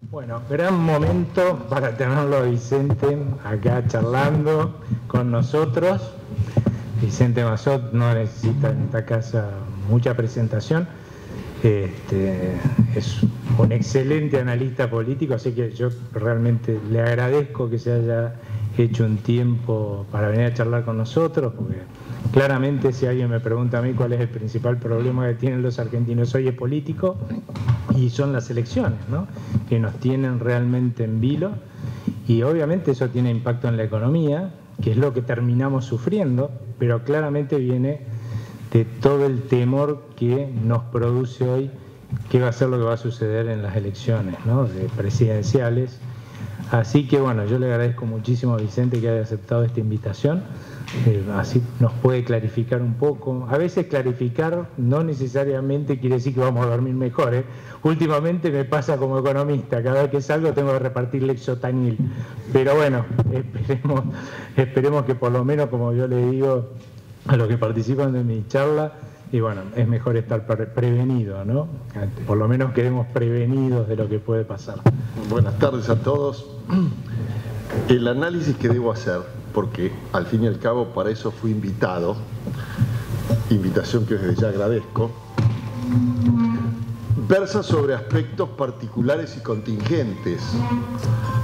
Bueno, gran momento para tenerlo a Vicente acá charlando con nosotros. Vicente Massot no necesita en esta casa mucha presentación. Es un excelente analista político, así que yo realmente le agradezco que se haya hecho un tiempo para venir a charlar con nosotros, porque claramente si alguien me pregunta a mí cuál es el principal problema que tienen los argentinos hoy es político, y son las elecciones, ¿no?, que nos tienen realmente en vilo, y obviamente eso tiene impacto en la economía, que es lo que terminamos sufriendo, pero claramente viene de todo el temor que nos produce hoy qué va a ser lo que va a suceder en las elecciones, ¿no?, presidenciales. Así que bueno, yo le agradezco muchísimo a Vicente que haya aceptado esta invitación. Así nos puede clarificar un poco. A veces clarificar no necesariamente quiere decir que vamos a dormir mejor, ¿eh? Últimamente me pasa como economista, cada vez que salgo tengo que repartir Lexotanil. Pero bueno, esperemos que por lo menos, como yo le digo a los que participan de mi charla, y bueno, es mejor estar prevenido, ¿no? Por lo menos quedemos prevenidos de lo que puede pasar. Buenas tardes a todos. El análisis que debo hacer, porque al fin y al cabo para eso fui invitado, invitación que desde ya agradezco, versa sobre aspectos particulares y contingentes.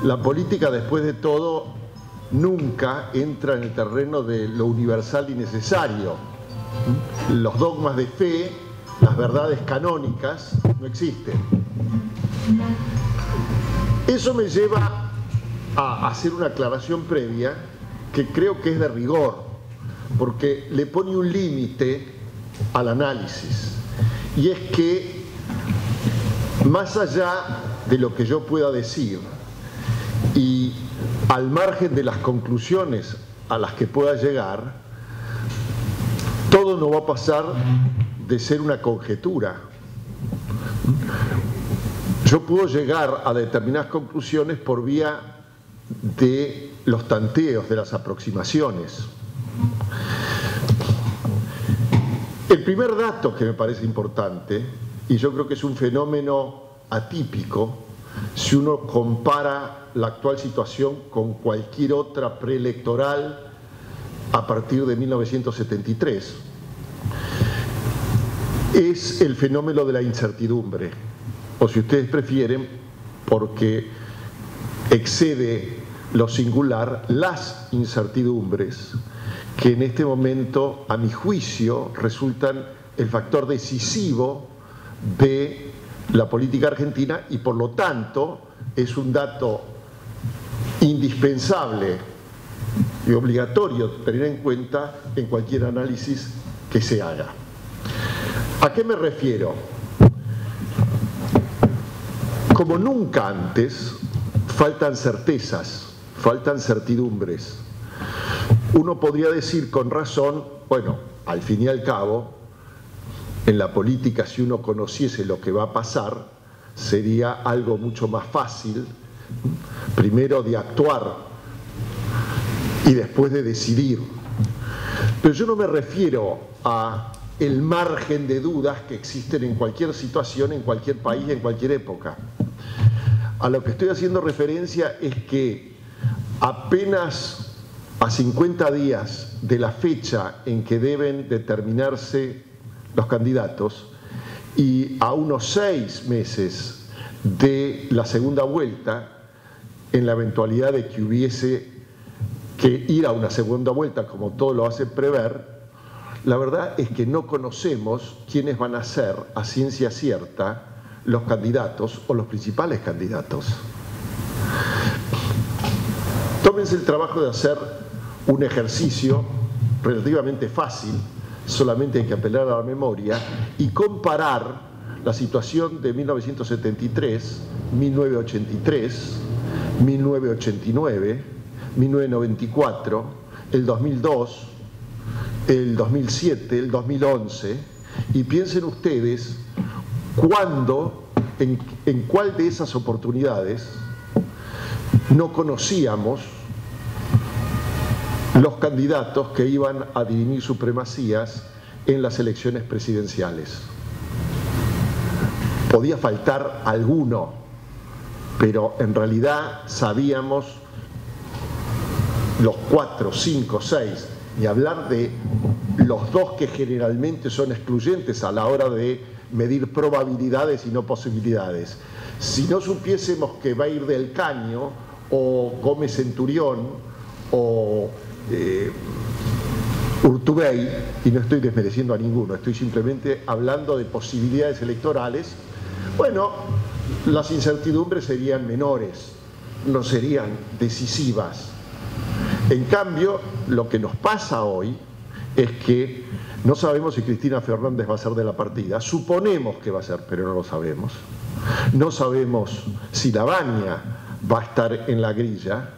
La política, después de todo, nunca entra en el terreno de lo universal y necesario. Los dogmas de fe, las verdades canónicas, no existen. Eso me lleva a hacer una aclaración previa que creo que es de rigor, porque le pone un límite al análisis. Y es que, más allá de lo que yo pueda decir y al margen de las conclusiones a las que pueda llegar, todo no va a pasar de ser una conjetura. Yo puedo llegar a determinadas conclusiones por vía de los tanteos, de las aproximaciones. El primer dato que me parece importante, y yo creo que es un fenómeno atípico, si uno compara la actual situación con cualquier otra preelectoral a partir de 1973, es el fenómeno de la incertidumbre, o si ustedes prefieren, porque excede lo singular, las incertidumbres que en este momento, a mi juicio, resultan el factor decisivo de la política argentina y por lo tanto es un dato indispensable y obligatorio tener en cuenta en cualquier análisis que se haga. ¿A qué me refiero? Como nunca antes, faltan certezas, faltan certidumbres. Uno podría decir con razón, bueno, al fin y al cabo, en la política, si uno conociese lo que va a pasar, sería algo mucho más fácil, primero de actuar y después de decidir. Pero yo no me refiero a el margen de dudas que existen en cualquier situación, en cualquier país, en cualquier época. A lo que estoy haciendo referencia es que apenas a 50 días de la fecha en que deben determinarse los candidatos y a unos 6 meses de la segunda vuelta, en la eventualidad de que hubiese que ir a una segunda vuelta, como todo lo hace prever, la verdad es que no conocemos quiénes van a ser a ciencia cierta los candidatos o los principales candidatos. Tómense el trabajo de hacer un ejercicio relativamente fácil, solamente hay que apelar a la memoria y comparar la situación de 1973, 1983, 1989, 1994, el 2002, el 2007, el 2011, y piensen ustedes cuándo, en cuál de esas oportunidades no conocíamos los candidatos que iban a dirimir supremacías en las elecciones presidenciales. Podía faltar alguno, pero en realidad sabíamos los 4, 5, 6, y hablar de los 2 que generalmente son excluyentes a la hora de medir probabilidades y no posibilidades. Si no supiésemos que va a ir Del Caño o Gómez Centurión o Urtubey, y no estoy desmereciendo a ninguno, estoy simplemente hablando de posibilidades electorales, bueno, las incertidumbres serían menores, no serían decisivas. En cambio, lo que nos pasa hoy es que no sabemos si Cristina Fernández va a ser de la partida. Suponemos que va a ser, pero no lo sabemos. No sabemos si Lavagna va a estar en la grilla.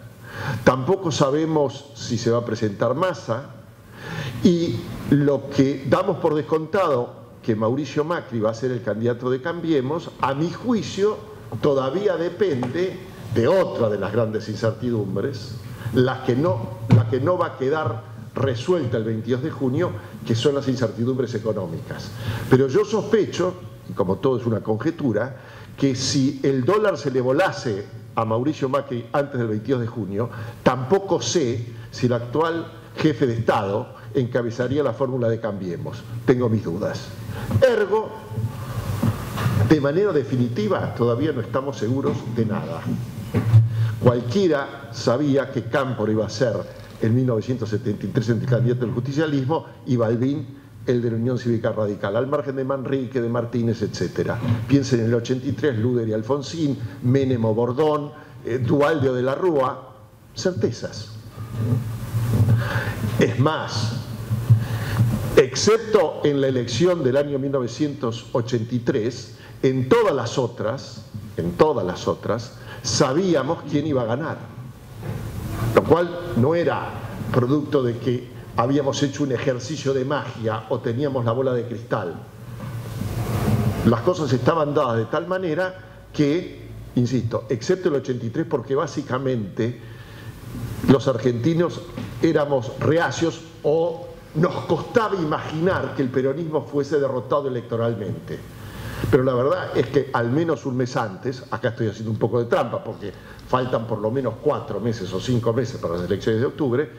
Tampoco sabemos si se va a presentar Massa. Y lo que damos por descontado, que Mauricio Macri va a ser el candidato de Cambiemos, a mi juicio todavía depende de otra de las grandes incertidumbres, la que no va a quedar resuelta el 22 de junio, que son las incertidumbres económicas. Pero yo sospecho, y como todo es una conjetura, que si el dólar se le volase a Mauricio Macri antes del 22 de junio, tampoco sé si el actual jefe de Estado encabezaría la fórmula de Cambiemos. Tengo mis dudas. Ergo, de manera definitiva, todavía no estamos seguros de nada. Cualquiera sabía que Cámpora iba a ser en 1973 el candidato del justicialismo y Balbín el de la Unión Cívica Radical, al margen de Manrique, de Martínez, etc. Piensen en el 83, Luder y Alfonsín, Menem o Bordón, Duhalde o de la Rúa, certezas. Es más, excepto en la elección del año 1983, en todas las otras, sabíamos quién iba a ganar, lo cual no era producto de que habíamos hecho un ejercicio de magia o teníamos la bola de cristal. Las cosas estaban dadas de tal manera que, insisto, excepto el 83, porque básicamente los argentinos éramos reacios o nos costaba imaginar que el peronismo fuese derrotado electoralmente. Pero la verdad es que al menos un mes antes, acá estoy haciendo un poco de trampa porque faltan por lo menos 4 meses o 5 meses para las elecciones de octubre,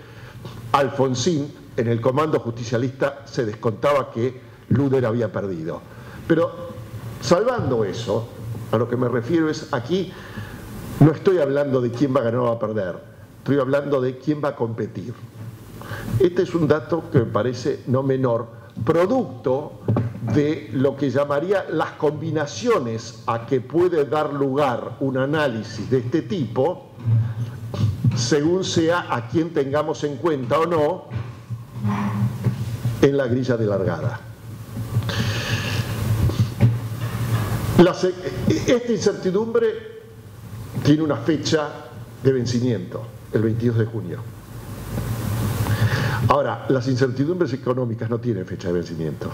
Alfonsín en el comando justicialista se descontaba que Luder había perdido. Pero salvando eso, a lo que me refiero es aquí no estoy hablando de quién va a ganar o va a perder, estoy hablando de quién va a competir. Este es un dato que me parece no menor, producto de lo que llamaría las combinaciones a que puede dar lugar un análisis de este tipo, según sea a quien tengamos en cuenta o no en la grilla de largada. Esta incertidumbre tiene una fecha de vencimiento, el 22 de junio. Ahora, las incertidumbres económicas no tienen fecha de vencimiento.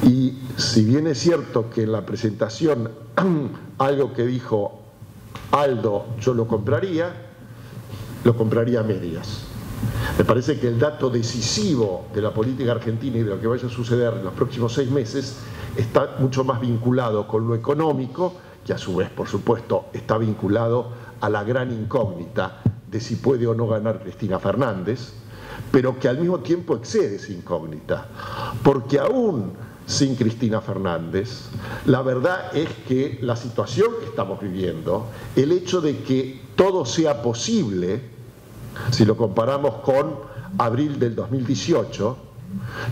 Y si bien es cierto que en la presentación algo que dijo Aldo yo lo compraría a medias. Me parece que el dato decisivo de la política argentina y de lo que vaya a suceder en los próximos 6 meses está mucho más vinculado con lo económico, que a su vez, por supuesto, está vinculado a la gran incógnita de si puede o no ganar Cristina Fernández, pero que al mismo tiempo excede esa incógnita, porque aún sin Cristina Fernández, la verdad es que la situación que estamos viviendo, el hecho de que todo sea posible, si lo comparamos con abril del 2018,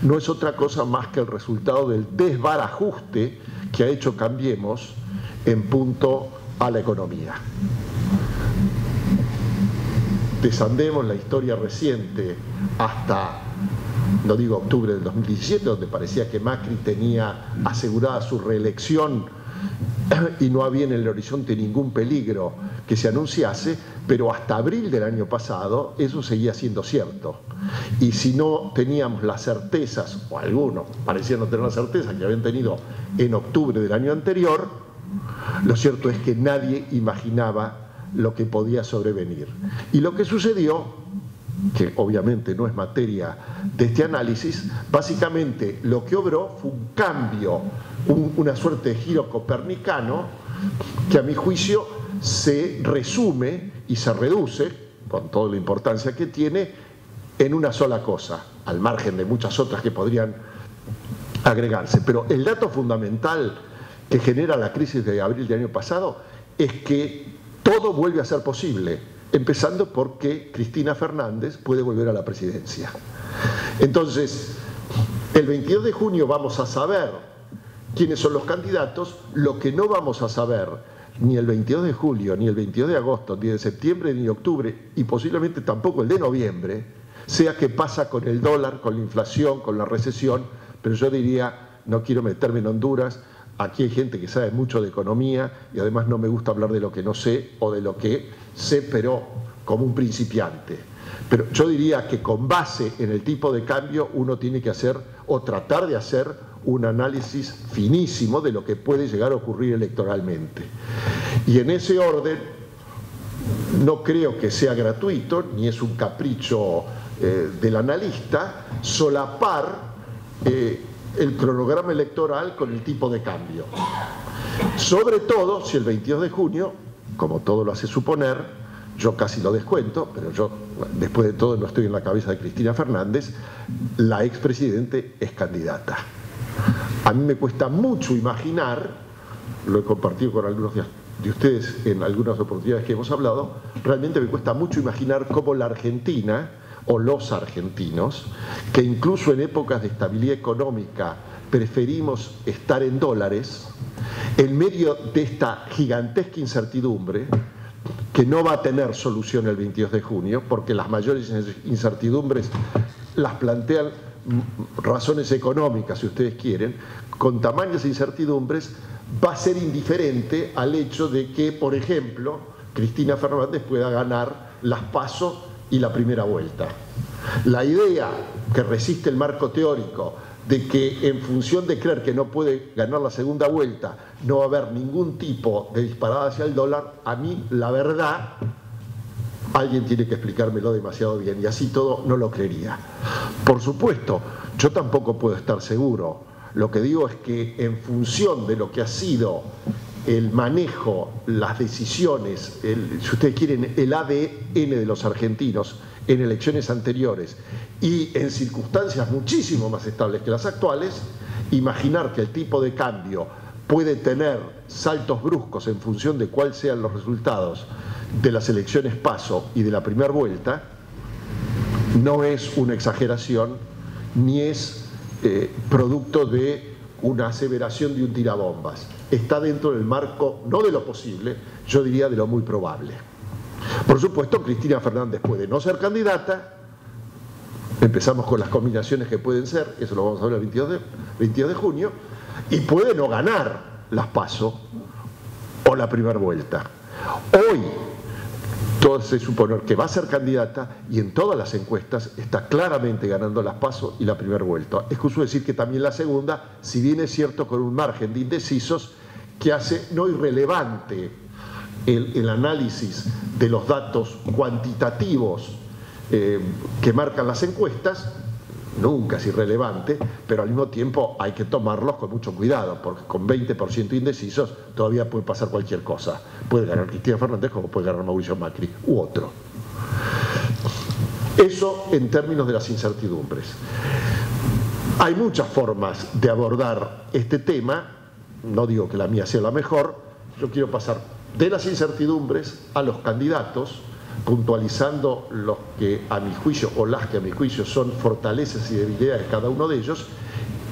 no es otra cosa más que el resultado del desbarajuste que ha hecho Cambiemos en punto a la economía. Desandemos la historia reciente hasta, no digo octubre del 2017, donde parecía que Macri tenía asegurada su reelección y no había en el horizonte ningún peligro que se anunciase, pero hasta abril del año pasado eso seguía siendo cierto. Y si no teníamos las certezas, o algunos parecían no tener la certeza que habían tenido en octubre del año anterior, lo cierto es que nadie imaginaba lo que podía sobrevenir. Y lo que sucedió, que obviamente no es materia de este análisis, básicamente lo que obró fue un cambio, una suerte de giro copernicano que a mi juicio se resume y se reduce, con toda la importancia que tiene, en una sola cosa, al margen de muchas otras que podrían agregarse. Pero el dato fundamental que genera la crisis de abril del año pasado es que todo vuelve a ser posible, empezando porque Cristina Fernández puede volver a la presidencia. Entonces, el 22 de junio vamos a saber quiénes son los candidatos. Lo que no vamos a saber ni el 22 de julio, ni el 22 de agosto, ni de septiembre, ni de octubre, y posiblemente tampoco el de noviembre, sea qué pasa con el dólar, con la inflación, con la recesión. Pero yo diría, no quiero meterme en Honduras, aquí hay gente que sabe mucho de economía y además no me gusta hablar de lo que no sé o de lo que sé, pero como un principiante. Pero yo diría que con base en el tipo de cambio uno tiene que hacer o tratar de hacer un análisis finísimo de lo que puede llegar a ocurrir electoralmente. Y en ese orden no creo que sea gratuito, ni es un capricho del analista, solapar el cronograma electoral con el tipo de cambio. Sobre todo si el 22 de junio, como todo lo hace suponer, yo casi lo descuento, pero yo después de todo no estoy en la cabeza de Cristina Fernández, la expresidente es candidata. A mí me cuesta mucho imaginar, lo he compartido con algunos de ustedes en algunas oportunidades que hemos hablado, realmente me cuesta mucho imaginar cómo la Argentina o los argentinos, que incluso en épocas de estabilidad económica preferimos estar en dólares, en medio de esta gigantesca incertidumbre, que no va a tener solución el 22 de junio, porque las mayores incertidumbres las plantean razones económicas, si ustedes quieren, con tamañas incertidumbres, va a ser indiferente al hecho de que, por ejemplo, Cristina Fernández pueda ganar las PASO y la primera vuelta. La idea que resiste el marco teórico de que en función de creer que no puede ganar la segunda vuelta no va a haber ningún tipo de disparada hacia el dólar, a mí la verdad alguien tiene que explicármelo demasiado bien y así todo no lo creería. Por supuesto, yo tampoco puedo estar seguro. Lo que digo es que en función de lo que ha sido el manejo, las decisiones, si ustedes quieren, el ADN de los argentinos en elecciones anteriores y en circunstancias muchísimo más estables que las actuales, imaginar que el tipo de cambio puede tener saltos bruscos en función de cuáles sean los resultados de las elecciones PASO y de la primera vuelta, no es una exageración ni es producto de una aseveración de un tirabombas. Está dentro del marco, no de lo posible, yo diría de lo muy probable. Por supuesto, Cristina Fernández puede no ser candidata, empezamos con las combinaciones que pueden ser, eso lo vamos a ver el 22 de junio, y puede no ganar las PASO o la primera vuelta. Hoy, todo se supone que va a ser candidata y en todas las encuestas está claramente ganando las PASO y la primera vuelta. Excuso decir que también la segunda, si bien es cierto con un margen de indecisos que hace no irrelevante el análisis de los datos cuantitativos que marcan las encuestas, nunca es irrelevante, pero al mismo tiempo hay que tomarlos con mucho cuidado, porque con 20% indecisos todavía puede pasar cualquier cosa. Puede ganar Cristina Fernández como puede ganar Mauricio Macri u otro. Eso en términos de las incertidumbres. Hay muchas formas de abordar este tema, no digo que la mía sea la mejor, yo quiero pasar de las incertidumbres a los candidatos, puntualizando los que a mi juicio o las que a mi juicio son fortalezas y debilidades de cada uno de ellos,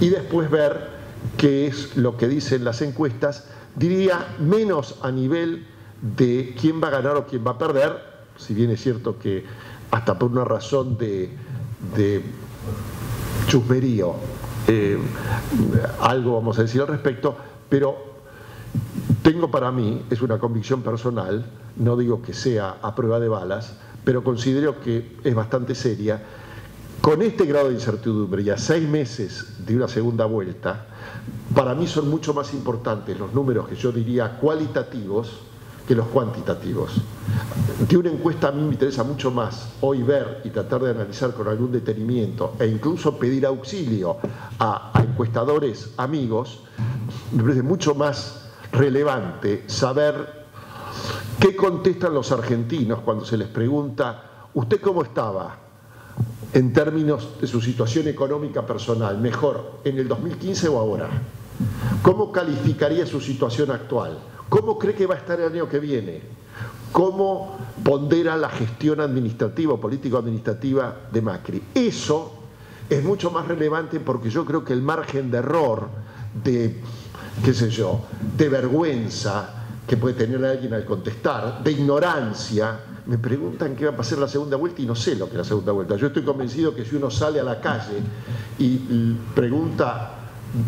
y después ver qué es lo que dicen las encuestas, diría menos a nivel de quién va a ganar o quién va a perder, si bien es cierto que hasta por una razón de chusmerío algo vamos a decir al respecto, pero tengo para mí, es una convicción personal, no digo que sea a prueba de balas, pero considero que es bastante seria. Con este grado de incertidumbre y a 6 meses de una segunda vuelta, para mí son mucho más importantes los números que yo diría cualitativos que los cuantitativos. De una encuesta a mí me interesa mucho más hoy ver y tratar de analizar con algún detenimiento e incluso pedir auxilio a encuestadores amigos, me parece mucho más relevante saber ¿Qué contestan los argentinos cuando se les pregunta, ¿usted cómo estaba en términos de su situación económica personal? ¿Mejor en el 2015 o ahora? ¿Cómo calificaría su situación actual? ¿Cómo cree que va a estar el año que viene? ¿Cómo pondera la gestión administrativa o político-administrativa de Macri? Eso es mucho más relevante porque yo creo que el margen de error, de, qué sé yo, de vergüenza que puede tener alguien al contestar, de ignorancia. Me preguntan qué va a pasar la segunda vuelta y no sé lo que es la segunda vuelta. Yo estoy convencido que si uno sale a la calle y pregunta,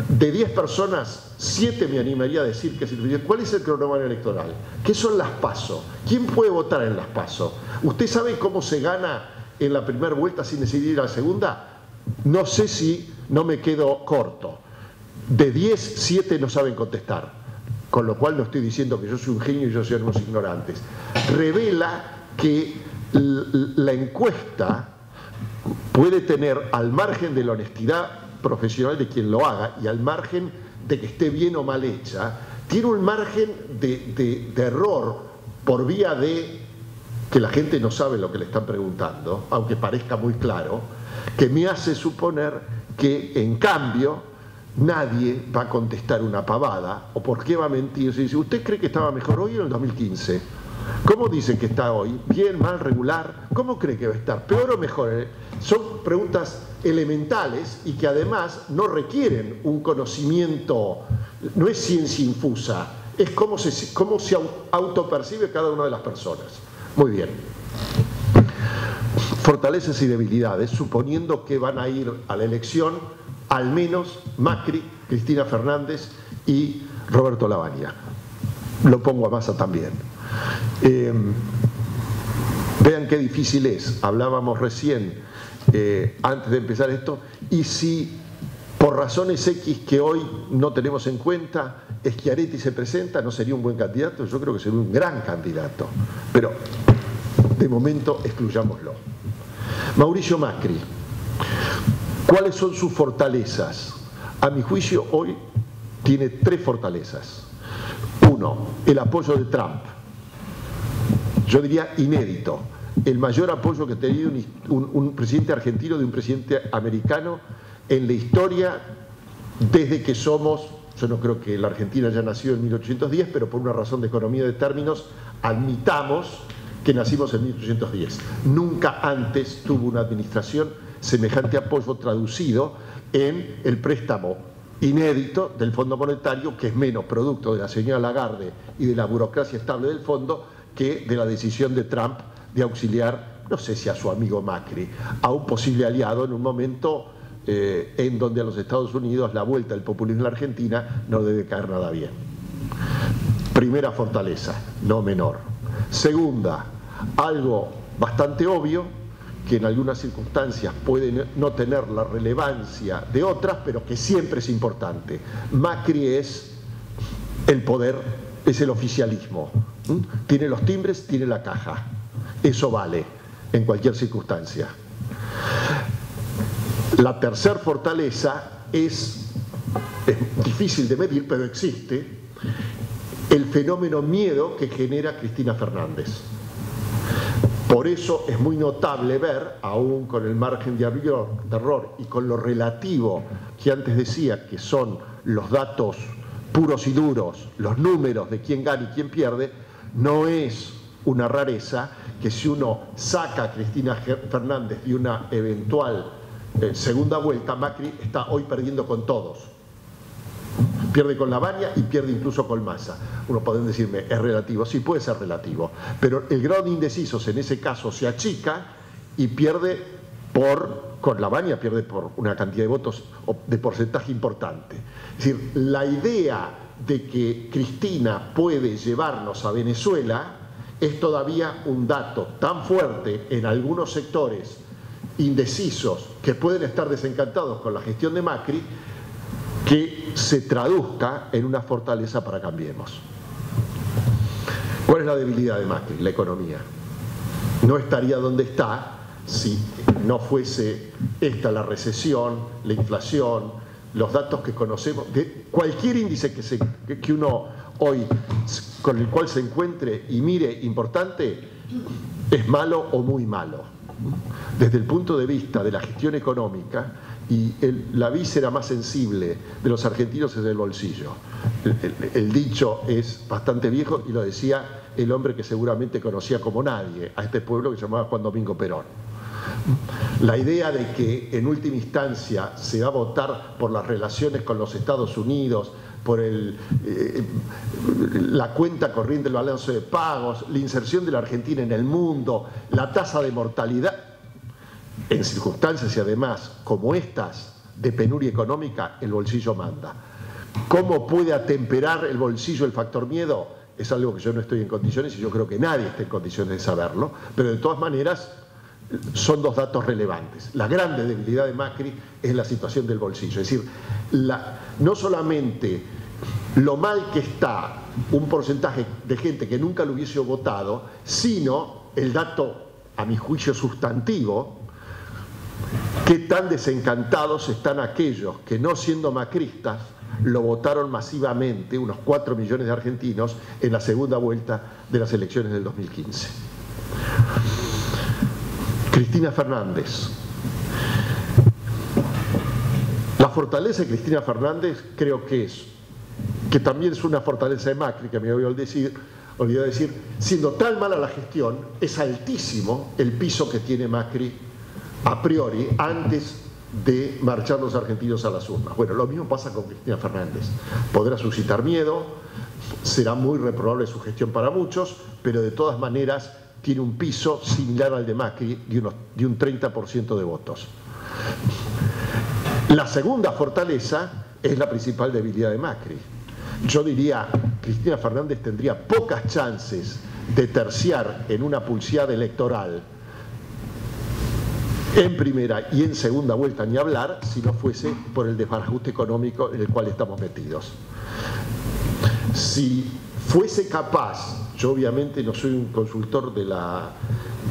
de 10 personas, 7 me animaría a decir que ¿cuál es el cronograma electoral? ¿Qué son las PASO? ¿Quién puede votar en las PASO? ¿Usted sabe cómo se gana en la primera vuelta sin decidir la segunda? No sé si no me quedo corto. De 10, 7 no saben contestar. Con lo cual no estoy diciendo que yo soy un genio y yo soy unos ignorantes. Revela que la encuesta puede tener, al margen de la honestidad profesional de quien lo haga y al margen de que esté bien o mal hecha, tiene un margen de error por vía de que la gente no sabe lo que le están preguntando, aunque parezca muy claro, que me hace suponer que en cambio nadie va a contestar una pavada, o por qué va a mentir. Se dice, ¿usted cree que estaba mejor hoy o en el 2015? ¿Cómo dice que está hoy? ¿Bien, mal, regular? ¿Cómo cree que va a estar? ¿Peor o mejor? Son preguntas elementales y que además no requieren un conocimiento, no es ciencia infusa, es cómo se autopercibe cada una de las personas. Muy bien. Fortalezas y debilidades, suponiendo que van a ir a la elección al menos Macri, Cristina Fernández y Roberto Lavagna. Lo pongo a Massa también. Vean qué difícil es. Hablábamos recién, antes de empezar esto, y si por razones X que hoy no tenemos en cuenta, Schiaretti se presenta, ¿no sería un buen candidato? Yo creo que sería un gran candidato. Pero, de momento, excluyámoslo. Mauricio Macri. ¿Cuáles son sus fortalezas? A mi juicio, hoy tiene 3 fortalezas. 1, el apoyo de Trump. Yo diría inédito. El mayor apoyo que ha tenido un presidente argentino de un presidente americano en la historia desde que somos, yo no creo que la Argentina haya nacido en 1810, pero por una razón de economía de términos, admitamos que nacimos en 1810. Nunca antes tuvo una administración semejante apoyo traducido en el préstamo inédito del Fondo Monetario, que es menos producto de la señora Lagarde y de la burocracia estable del fondo que de la decisión de Trump de auxiliar, no sé si a su amigo Macri, a un posible aliado en un momento en donde a los Estados Unidos la vuelta del populismo en la Argentina no debe caer nada bien. Primera fortaleza, no menor. Segunda, algo bastante obvio, que en algunas circunstancias puede no tener la relevancia de otras, pero que siempre es importante. Macri es el poder, es el oficialismo. Tiene los timbres, tiene la caja. Eso vale en cualquier circunstancia. La tercera fortaleza es difícil de medir, pero existe, el fenómeno miedo que genera Cristina Fernández. Por eso es muy notable ver, aún con el margen de error y con lo relativo que antes decía, que son los datos puros y duros, los números de quién gana y quién pierde, no es una rareza que si uno saca a Cristina Fernández de una eventual segunda vuelta, Macri está hoy perdiendo con todos. Pierde con Lavagna y pierde incluso con Massa. Uno puede decirme, ¿es relativo? Sí, puede ser relativo. Pero el grado de indecisos en ese caso se achica y pierde con Lavagna pierde por una cantidad de votos de porcentaje importante. Es decir, la idea de que Cristina puede llevarnos a Venezuela es todavía un dato tan fuerte en algunos sectores indecisos que pueden estar desencantados con la gestión de Macri, que se traduzca en una fortaleza para Cambiemos. ¿Cuál es la debilidad de Macri? La economía. No estaría donde está si no fuese esta la recesión, la inflación, los datos que conocemos, de cualquier índice que uno hoy con el cual se encuentre y mire importante, es malo o muy malo. Desde el punto de vista de la gestión económica, y la víscera más sensible de los argentinos es el bolsillo. El dicho es bastante viejo y lo decía el hombre que seguramente conocía como nadie a este pueblo, que se llamaba Juan Domingo Perón. La idea de que en última instancia se va a votar por las relaciones con los Estados Unidos, por la cuenta corriente del balance de pagos, la inserción de la Argentina en el mundo, la tasa de mortalidad, en circunstancias y además como estas de penuria económica, el bolsillo manda. ¿Cómo puede atemperar el bolsillo el factor miedo? Es algo que yo no estoy en condiciones y yo creo que nadie está en condiciones de saberlo, pero de todas maneras son dos datos relevantes. La grande debilidad de Macri es la situación del bolsillo, es decir, no solamente lo mal que está un porcentaje de gente que nunca lo hubiese votado, sino el dato, a mi juicio, sustantivo, qué tan desencantados están aquellos que, no siendo macristas, lo votaron masivamente, unos 4 millones de argentinos, en la segunda vuelta de las elecciones del 2015. Cristina Fernández. La fortaleza de Cristina Fernández creo que también es una fortaleza de Macri, que me olvidé decir, siendo tan mala la gestión, es altísimo el piso que tiene Macri a priori antes de marchar los argentinos a las urnas. Bueno, lo mismo pasa con Cristina Fernández. Podrá suscitar miedo, será muy reprobable su gestión para muchos, pero de todas maneras tiene un piso similar al de Macri de un 30% de votos. La segunda fortaleza es la principal debilidad de Macri. Yo diría, Cristina Fernández tendría pocas chances de terciar en una pulseada electoral en primera y en segunda vuelta, ni hablar, si no fuese por el desbarajuste económico en el cual estamos metidos. Si fuese capaz, yo obviamente no soy un consultor de la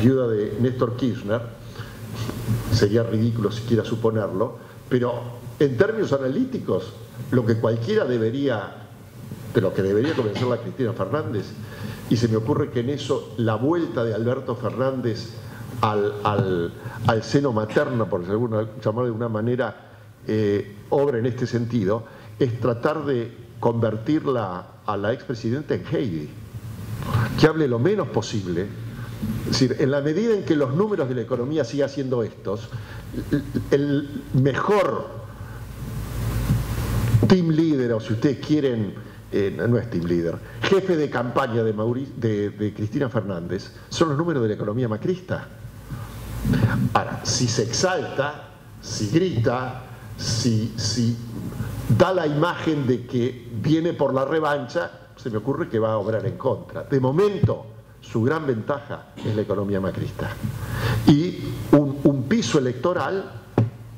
viuda de Néstor Kirchner, sería ridículo siquiera suponerlo, pero en términos analíticos, lo que debería convencer a Cristina Fernández, y se me ocurre que en eso la vuelta de Alberto Fernández al seno materno, por llamarlo de alguna manera, obra en este sentido, es tratar de convertirla a la expresidenta en Heidi, que hable lo menos posible. Es decir, en la medida en que los números de la economía sigan siendo estos, el mejor team leader, o si ustedes quieren, no es team leader, jefe de campaña de Cristina Fernández, son los números de la economía macrista. Ahora, si se exalta, si grita, si da la imagen de que viene por la revancha, se me ocurre que va a obrar en contra. De momento, su gran ventaja es la economía macrista. Y un piso electoral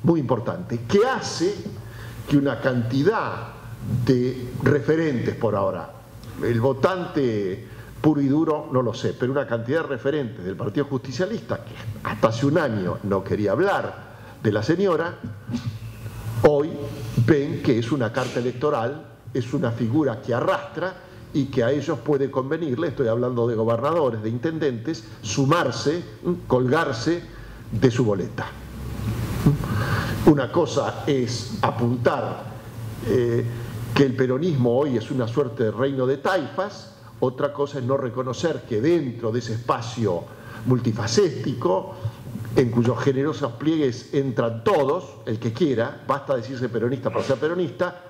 muy importante, que hace que una cantidad de referentes por ahora, el votante puro y duro no lo sé, pero una cantidad de referentes del Partido Justicialista, que hasta hace un año no quería hablar de la señora, hoy ven que es una carta electoral, es una figura que arrastra y que a ellos puede convenirle, estoy hablando de gobernadores, de intendentes, sumarse, colgarse de su boleta. Una cosa es apuntar que el peronismo hoy es una suerte de reino de taifas, otra cosa es no reconocer que dentro de ese espacio multifacético, en cuyos generosos pliegues entran todos, el que quiera, basta decirse peronista para ser peronista,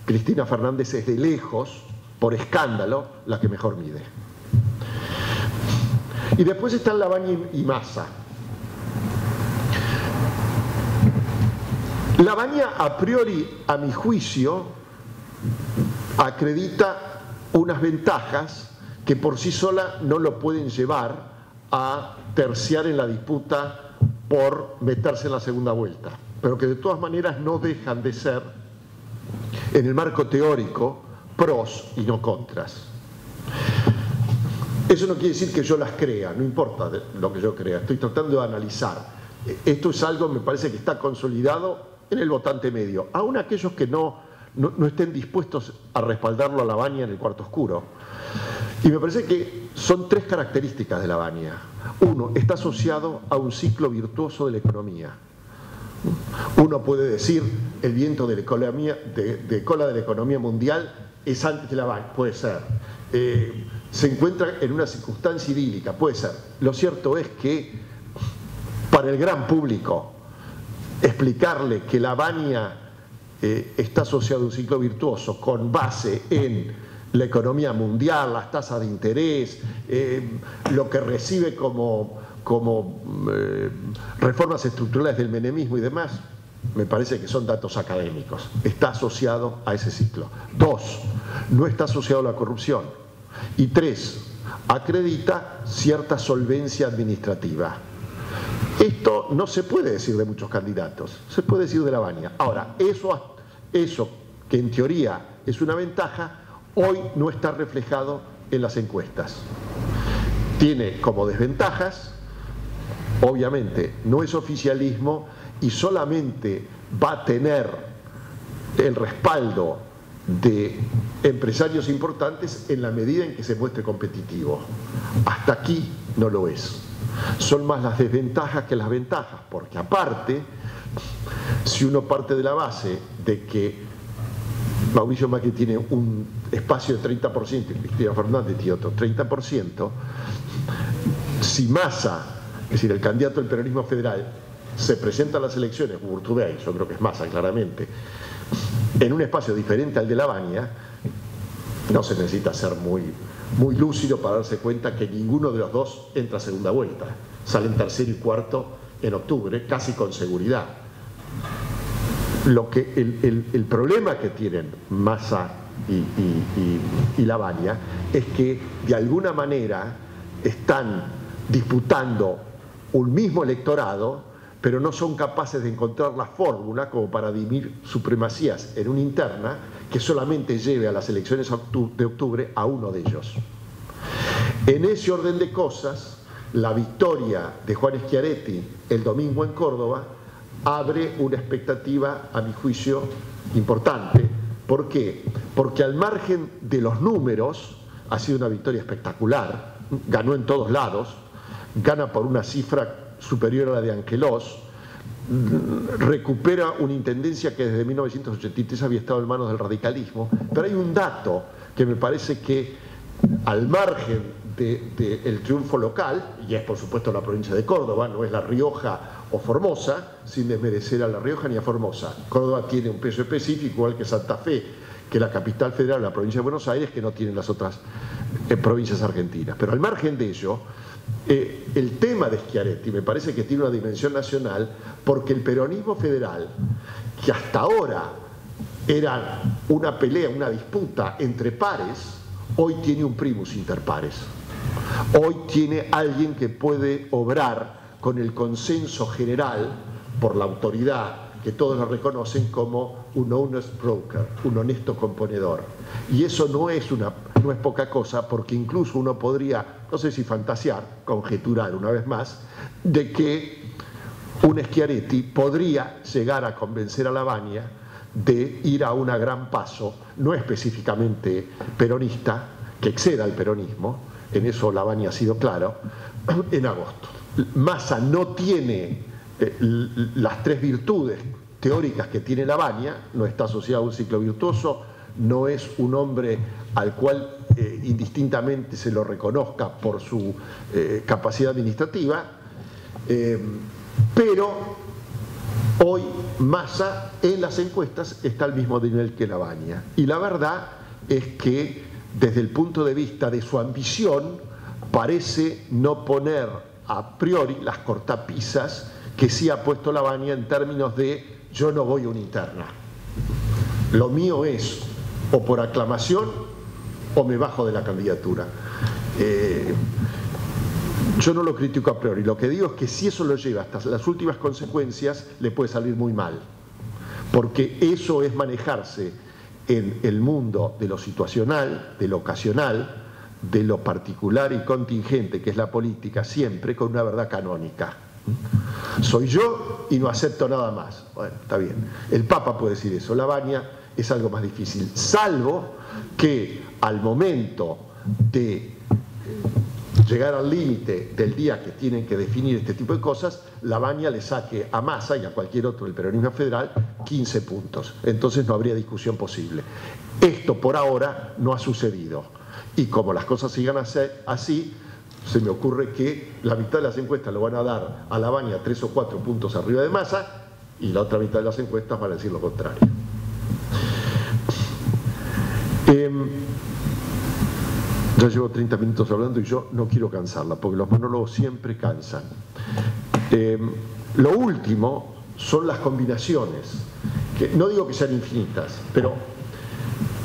Cristina Fernández es de lejos, por escándalo, la que mejor mide. Y después están Lavagna y Massa. Lavagna, a priori, a mi juicio, acredita unas ventajas que por sí sola no lo pueden llevar a terciar en la disputa por meterse en la segunda vuelta, pero que de todas maneras no dejan de ser, en el marco teórico, pros y no contras. Eso no quiere decir que yo las crea, no importa lo que yo crea, estoy tratando de analizar. Esto es algo, me parece, que está consolidado en el votante medio. Aún aquellos que no no estén dispuestos a respaldarlo a Lavagna en el cuarto oscuro. Y me parece que son tres características de Lavagna. Uno, está asociado a un ciclo virtuoso de la economía. Uno puede decir, el viento de la economía, de cola de la economía mundial es antes de Lavagna, puede ser. Se encuentra en una circunstancia idílica, puede ser. Lo cierto es que para el gran público explicarle que Lavagna está asociado a un ciclo virtuoso con base en la economía mundial, las tasas de interés, lo que recibe como reformas estructurales del menemismo y demás, me parece que son datos académicos. Está asociado a ese ciclo. Dos, no está asociado a la corrupción. Y tres, acredita cierta solvencia administrativa. Esto no se puede decir de muchos candidatos, se puede decir de Lavagna. Ahora, eso que en teoría es una ventaja, hoy no está reflejado en las encuestas. Tiene como desventajas, obviamente, no es oficialismo y solamente va a tener el respaldo de empresarios importantes en la medida en que se muestre competitivo. Hasta aquí no lo es. Son más las desventajas que las ventajas, porque aparte, si uno parte de la base de que Mauricio Macri tiene un espacio de 30% y Cristina Fernández tiene otro 30%, si Massa, es decir, el candidato del peronismo federal, se presenta a las elecciones, Urtubey, yo creo que es Massa claramente, en un espacio diferente al de Lavagna, no se necesita ser muy lúcido para darse cuenta que ninguno de los dos entra a segunda vuelta. Salen tercero y cuarto en octubre, casi con seguridad. Lo que el problema que tienen Massa y Lavagna es que de alguna manera están disputando un mismo electorado, pero no son capaces de encontrar la fórmula como para dirimir supremacías en una interna que solamente lleve a las elecciones de octubre a uno de ellos. En ese orden de cosas, la victoria de Juan Schiaretti el domingo en Córdoba abre una expectativa, a mi juicio, importante. ¿Por qué? Porque al margen de los números, ha sido una victoria espectacular, ganó en todos lados, gana por una cifra superior a la de Anquelós, recupera una intendencia que desde 1983 había estado en manos del radicalismo, pero hay un dato que me parece que al margen del triunfo local, y es por supuesto la provincia de Córdoba, no es La Rioja o Formosa, sin desmerecer a La Rioja ni a Formosa. Córdoba tiene un peso específico, igual que Santa Fe, que la capital federal, la provincia de Buenos Aires, que no tienen las otras provincias argentinas. Pero al margen de ello, el tema de Schiaretti me parece que tiene una dimensión nacional, porque el peronismo federal, que hasta ahora era una pelea, una disputa entre pares, hoy tiene un primus inter pares. Hoy tiene alguien que puede obrar con el consenso general por la autoridad que todos lo reconocen como un honest broker, un honesto componedor. Y eso no es poca cosa, porque incluso uno podría, no sé si fantasear, conjeturar una vez más, de que un Schiaretti podría llegar a convencer a Lavagna de ir a una gran paso, no específicamente peronista, que exceda al peronismo, en eso Lavagna ha sido claro, en agosto. Massa no tiene las tres virtudes teóricas que tiene Lavagna, no está asociado a un ciclo virtuoso, no es un hombre al cual indistintamente se lo reconozca por su capacidad administrativa, pero hoy Massa en las encuestas está al mismo nivel que Lavagna. Y la verdad es que desde el punto de vista de su ambición parece no poner a priori las cortapisas que sí ha puesto Lavagna en términos de yo no voy a una interna. Lo mío es o por aclamación o me bajo de la candidatura. Yo no lo critico a priori, lo que digo es que si eso lo lleva hasta las últimas consecuencias le puede salir muy mal, porque eso es manejarse en el mundo de lo situacional, de lo ocasional, de lo particular y contingente que es la política, siempre con una verdad canónica. Soy yo y no acepto nada más. Bueno, está bien. El Papa puede decir eso. Lavagna es algo más difícil, salvo que al momento de llegar al límite del día que tienen que definir este tipo de cosas, Lavagna le saque a Massa y a cualquier otro del peronismo federal 15 puntos. Entonces no habría discusión posible. Esto por ahora no ha sucedido. Y como las cosas sigan así, se me ocurre que la mitad de las encuestas lo van a dar a Lavagna 3 o 4 puntos arriba de Massa y la otra mitad de las encuestas van a decir lo contrario. Ya llevo 30 minutos hablando y yo no quiero cansarla, porque los monólogos siempre cansan. Lo último son las combinaciones, que no digo que sean infinitas, pero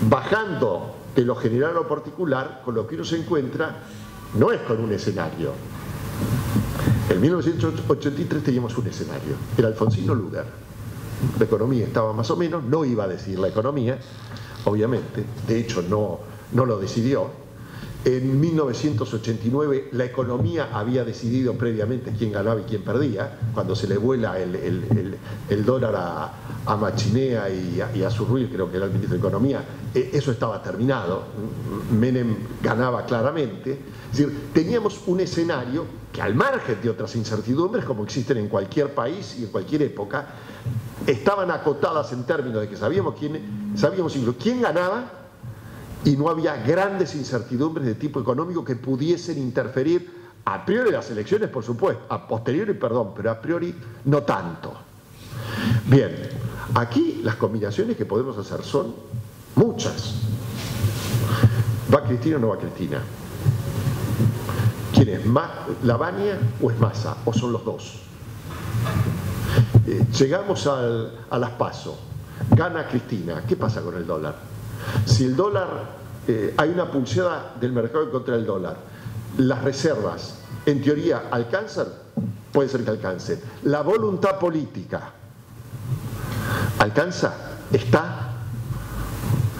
bajando de lo general a lo particular, con lo que uno se encuentra, no es con un escenario. En 1983 teníamos un escenario, era Alfonsino Luder. La economía estaba más o menos, no iba a decir la economía, obviamente, de hecho no lo decidió. En 1989 la economía había decidido previamente quién ganaba y quién perdía, cuando se le vuela el dólar a Machinea y a Zurruy, creo que era el ministro de Economía, eso estaba terminado, Menem ganaba claramente. Es decir, teníamos un escenario que, al margen de otras incertidumbres como existen en cualquier país y en cualquier época, estaban acotadas en términos de que sabíamos incluso quién ganaba, y no había grandes incertidumbres de tipo económico que pudiesen interferir a priori en las elecciones, por supuesto, a posteriori, perdón, pero a priori no tanto. Bien, aquí las combinaciones que podemos hacer son muchas. ¿Va Cristina o no va Cristina? ¿Quién es? ¿Lavagna o es Massa? ¿O son los dos? Llegamos a las PASO. Gana Cristina. ¿Qué pasa con el dólar? Si el dólar, hay una pulseada del mercado en contra del dólar, las reservas, en teoría, ¿alcanzan? Puede ser que alcancen. La voluntad política, ¿alcanza? ¿Está?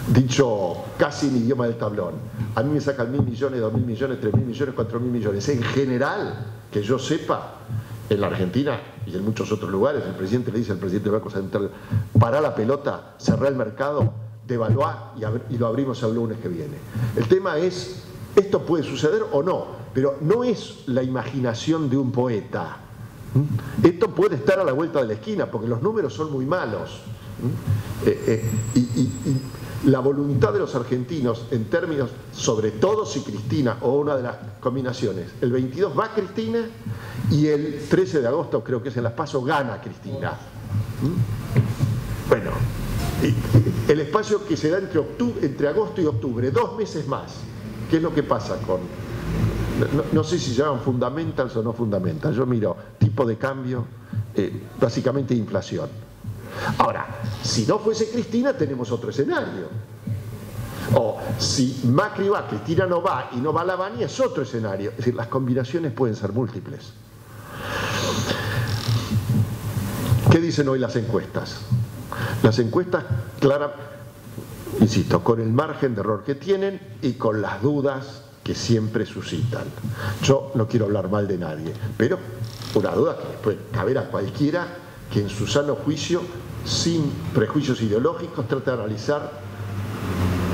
Dicho casi en idioma del tablón. A mí me sacan 1.000 millones, 2.000 millones, 3.000 millones, 4.000 millones. En general, que yo sepa, en la Argentina y en muchos otros lugares, el presidente le dice al presidente del Banco Central: pará la pelota, cerrá el mercado, devaluar y lo abrimos el lunes que viene. El tema es, ¿esto puede suceder o no? Pero no es la imaginación de un poeta. Esto puede estar a la vuelta de la esquina, porque los números son muy malos. Y la voluntad de los argentinos, en términos, sobre todo si Cristina o una de las combinaciones, el 22 va Cristina y el 13 de agosto, creo que es en las PASO, gana Cristina. Bueno, el espacio que se da entre agosto y octubre, 2 meses más. ¿Qué es lo que pasa con...? No sé si llaman fundamentals o no fundamentals. Yo miro tipo de cambio, básicamente inflación. Ahora, si no fuese Cristina, tenemos otro escenario. O si Macri va, Cristina no va y no va Lavagna, es otro escenario. Es decir, las combinaciones pueden ser múltiples. ¿Qué dicen hoy las encuestas? Las encuestas, claras, insisto, con el margen de error que tienen y con las dudas que siempre suscitan. Yo no quiero hablar mal de nadie, pero una duda que puede caber a cualquiera que en su sano juicio, sin prejuicios ideológicos, trata de analizar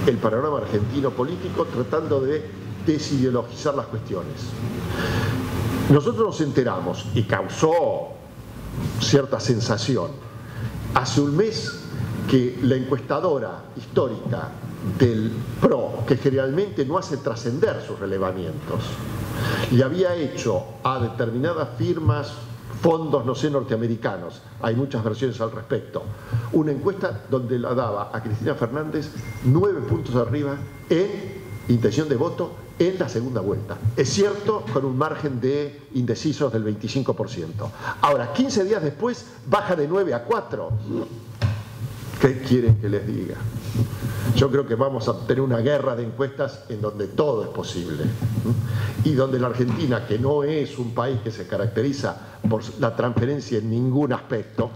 el panorama argentino político, tratando de desideologizar las cuestiones. Nosotros nos enteramos, y causó cierta sensación, hace un mes, que la encuestadora histórica del PRO, que generalmente no hace trascender sus relevamientos, le había hecho a determinadas firmas, fondos, no sé, norteamericanos, hay muchas versiones al respecto, una encuesta donde la daba a Cristina Fernández 9 puntos arriba en intención de voto en la segunda vuelta. Es cierto, con un margen de indecisos del 25%. Ahora, 15 días después, baja de 9 a 4. ¿Qué quieren que les diga? Yo creo que vamos a tener una guerra de encuestas en donde todo es posible. Y donde la Argentina, que no es un país que se caracteriza por la transferencia en ningún aspecto,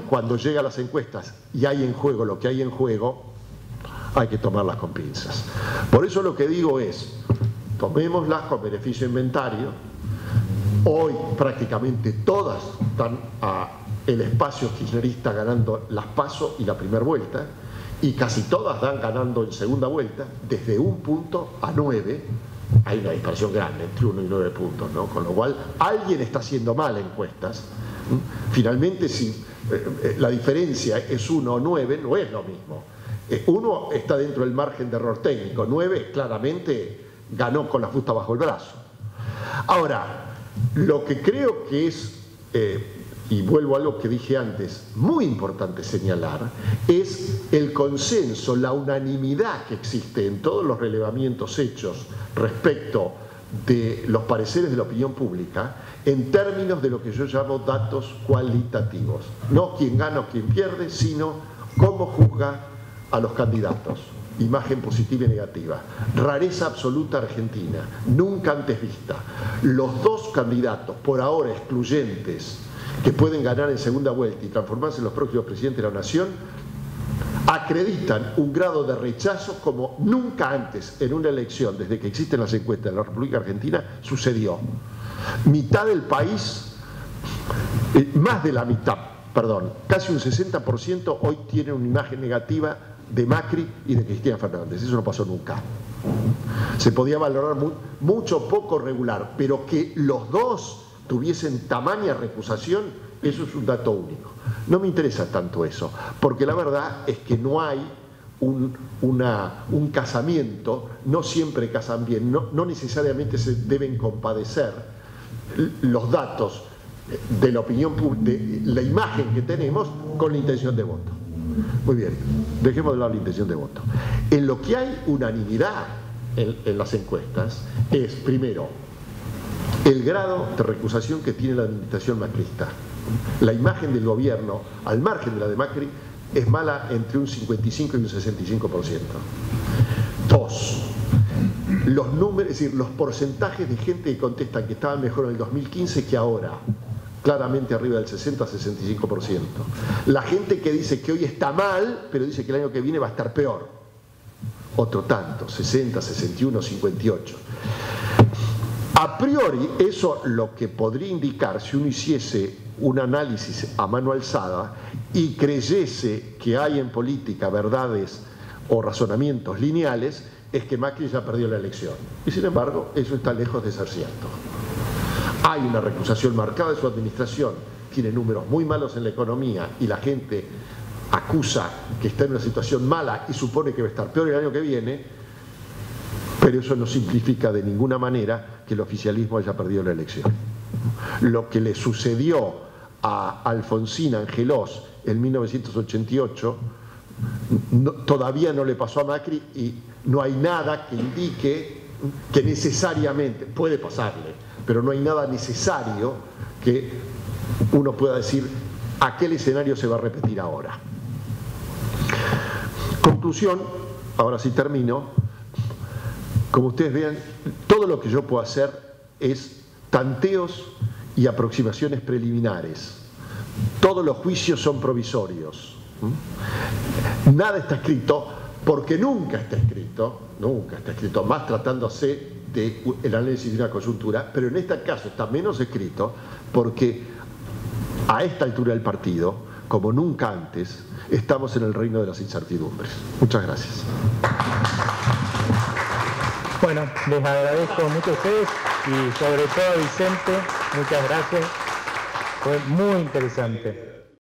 cuando llega a las encuestas y hay en juego lo que hay en juego, hay que tomarlas con pinzas. Por eso lo que digo es, tomémoslas con beneficio inventario. Hoy prácticamente todas están el espacio kirchnerista ganando las PASO y la primera vuelta, y casi todas dan ganando en segunda vuelta, desde 1 punto a 9, hay una dispersión grande entre 1 y 9 puntos, ¿no? Con lo cual alguien está haciendo mal encuestas. Finalmente, si la diferencia es 1 o 9, no es lo mismo. 1 está dentro del margen de error técnico, 9 claramente ganó con la fusta bajo el brazo. Ahora, lo que creo que es, y vuelvo a lo que dije antes, muy importante señalar, es el consenso, la unanimidad que existe en todos los relevamientos hechos respecto de los pareceres de la opinión pública en términos de lo que yo llamo datos cualitativos. No quién gana o quién pierde, sino cómo juzga a los candidatos. Imagen positiva y negativa. Rareza absoluta argentina, nunca antes vista. Los dos candidatos, por ahora excluyentes, que pueden ganar en segunda vuelta y transformarse en los próximos presidentes de la nación, acreditan un grado de rechazo como nunca antes en una elección, desde que existen las encuestas de la República Argentina, sucedió. Mitad del país, más de la mitad, perdón, casi un 60% hoy tiene una imagen negativa de Macri y de Cristina Fernández. Eso no pasó nunca. Se podía valorar mucho, poco, regular, pero que los dos tuviesen tamaña recusación, eso es un dato único. No me interesa tanto eso, porque la verdad es que no hay un casamiento, no siempre casan bien, no necesariamente se deben compadecer los datos de la opinión pública, de la imagen que tenemos con la intención de voto. Muy bien, dejemos de lado la intención de voto. En lo que hay unanimidad en las encuestas es, primero, el grado de recusación que tiene la administración macrista. La imagen del gobierno, al margen de la de Macri, es mala entre un 55 y un 65%. Dos, los números, es decir, los porcentajes de gente que contesta que estaba mejor en el 2015 que ahora, claramente arriba del 60-65%. La gente que dice que hoy está mal, pero dice que el año que viene va a estar peor. Otro tanto, 60, 61, 58. A priori, eso lo que podría indicar, si uno hiciese un análisis a mano alzada y creyese que hay en política verdades o razonamientos lineales, es que Macri ya perdió la elección. Y sin embargo, eso está lejos de ser cierto. Hay una recusación marcada de su administración, tiene números muy malos en la economía y la gente acusa que está en una situación mala y supone que va a estar peor el año que viene, pero eso no simplifica de ninguna manera que el oficialismo haya perdido la elección. Lo que le sucedió a Alfonsín Angelós en 1988 todavía no le pasó a Macri y no hay nada que indique que necesariamente, puede pasarle, pero no hay nada necesario que uno pueda decir aquel escenario se va a repetir ahora. Conclusión, ahora sí termino. Como ustedes vean, todo lo que yo puedo hacer es tanteos y aproximaciones preliminares. Todos los juicios son provisorios. Nada está escrito, porque nunca está escrito, más tratándose del análisis de una coyuntura, pero en este caso está menos escrito porque a esta altura del partido, como nunca antes, estamos en el reino de las incertidumbres. Muchas gracias. Bueno, les agradezco mucho a ustedes y sobre todo a Vicente, muchas gracias, fue muy interesante.